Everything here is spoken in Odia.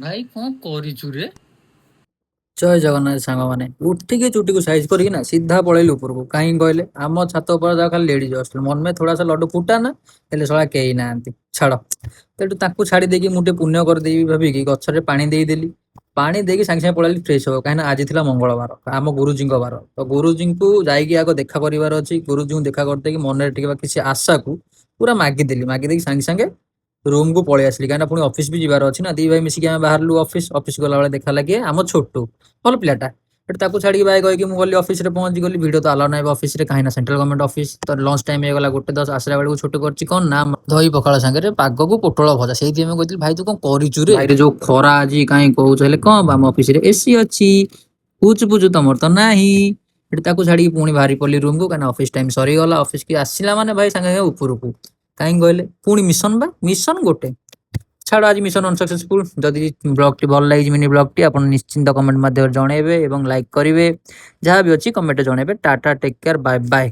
ଭାଇ କଣ କରିଛୁ ରେ? ଜୟ ଜଗନ୍ନାଥ ସାଙ୍ଗମାନେ ଉଠିକି ଚୁଟିକୁ ସାଇଜ କରିକି ନା ସିଧା ପଳେଇଲୁ ଉପରକୁ। କାହିଁକି କହିଲେ ଆମ ଛାତ ଉପରେ ଯାକ ଖାଲି ଲେଡିଜ ଆସୁଥିଲେ। ମନମେ ଥୋଡା ସା ଲଡୁ ଫୁଟା ନା, ହେଲେ ଶଳା କେହି ନାହାନ୍ତି। ଛାଡ, ସେଠୁ ତାଙ୍କୁ ଛାଡି ଦେଇକି ମୁଁ ଟିକେ ପୁଣ୍ୟ କରିଦେବି ଭାବିକି ଗଛରେ ପାଣି ଦେଇଦେଲି। ପାଣି ଦେଇକି ସାଙ୍ଗେ ସାଙ୍ଗେ ପଳେଇଲି ଫ୍ରେଶ ହବ, କାହିଁକିନା ଆଜି ଥିଲା ମଙ୍ଗଳବାର, ଆମ ଗୁରୁଜୀଙ୍କ ବାର। ତ ଗୁରୁଜୀଙ୍କୁ ଯାଇକି ଆଗ ଦେଖା କରିବାର ଅଛି। ଗୁରୁଜୀଙ୍କୁ ଦେଖା କରିଦେଇକି ମନରେ ଟିକେ ବା କିଛି ଆଶାକୁ ପୁରା ମାଗିଦେଲି। ମାଗିଦେଇକି ସାଙ୍ଗେ ସାଙ୍ଗେ ରୁମ୍ କୁ ପଳେଇ ଆସିଲି, କାହିଁକିନା ପୁଣି ଅଫିସ ବି ଯିବାର ଅଛି ନା। ଦି ଭାଇ ମିଶିକି ଆମେ ବାହାରିଲୁ ଅଫିସ ଗଲାବେଳେ ଦେଖା ଲାଗି ଆମ ଛୋଟୁ ଭଲ ପିଲାଟା। ସେଠୁ ତାକୁ ଛାଡିକି ବାଏ କହିକି ମୁଁ ଗଲି ଅଫିସରେ ପହଞ୍ଚି ଗଲି। ଭିଡିଓ ତ ଆଲାଉ ନାହିଁ ଅଫିସରେ, କାହିଁକିନା ସେଣ୍ଟ୍ରାଲ ଗଭର୍ଣ୍ଣମେଣ୍ଟ ଅଫିସ। ତ ଲଞ୍ଚ ଟାଇମ ହେଇଗଲା 1:10। ଆସିଲା ବେଳକୁ ଛୋଟୁ କରିଛି କଣ ନା ଦହି ପଖାଳ ସାଙ୍ଗରେ ପାଗକୁ ପୋଟଳ ଭଜା। ସେଇଥିପାଇଁ ମୁଁ କହିଥିଲି ଭାଇ ତୁ କଣ କରିଛୁ ରେ? ଭାଇରେ ଯୋଉ ଖରା ଆଜି କାହିଁ କହୁଛ, ହେଲେ କଣ ବା ଆମ ଅଫିସରେ ଏସି ଅଛି। ପୁଚୁ ପୁଚୁ ତମର ତ ନାହିଁ। ସେଠି ତାକୁ ଛାଡିକି ପୁଣି ବାହାରି ପଡିଲି ରୁମକୁ, କାହିଁକିନା ଅଫିସ ଟାଇମ ସରିଗଲା। ଅଫିସ କି ଆସିଲା ମାନେ ଭାଇ ସାଙ୍ଗେ ସାଙ୍ଗେ ଉପରକୁ। କାହିଁକି କହିଲେ ପୁଣି ମିଶନ ବା ମିଶନ ଗୋଟେ। ଛାଡ, ଆଜି ମିଶନ ଅନସକ୍ସେସଫୁଲ। ଯଦି ବ୍ଲଗଟି ଭଲ ଲାଗିଛି ମିନି ବ୍ଲଗଟି, ଆପଣ ନିଶ୍ଚିନ୍ତ କମେଣ୍ଟ ମାଧ୍ୟମରେ ଜଣେଇବେ ଏବଂ ଲାଇକ୍ କରିବେ। ଯାହା ବି ଅଛି କମେଣ୍ଟରେ ଜଣେଇବେ। Tata, take care, bye bye.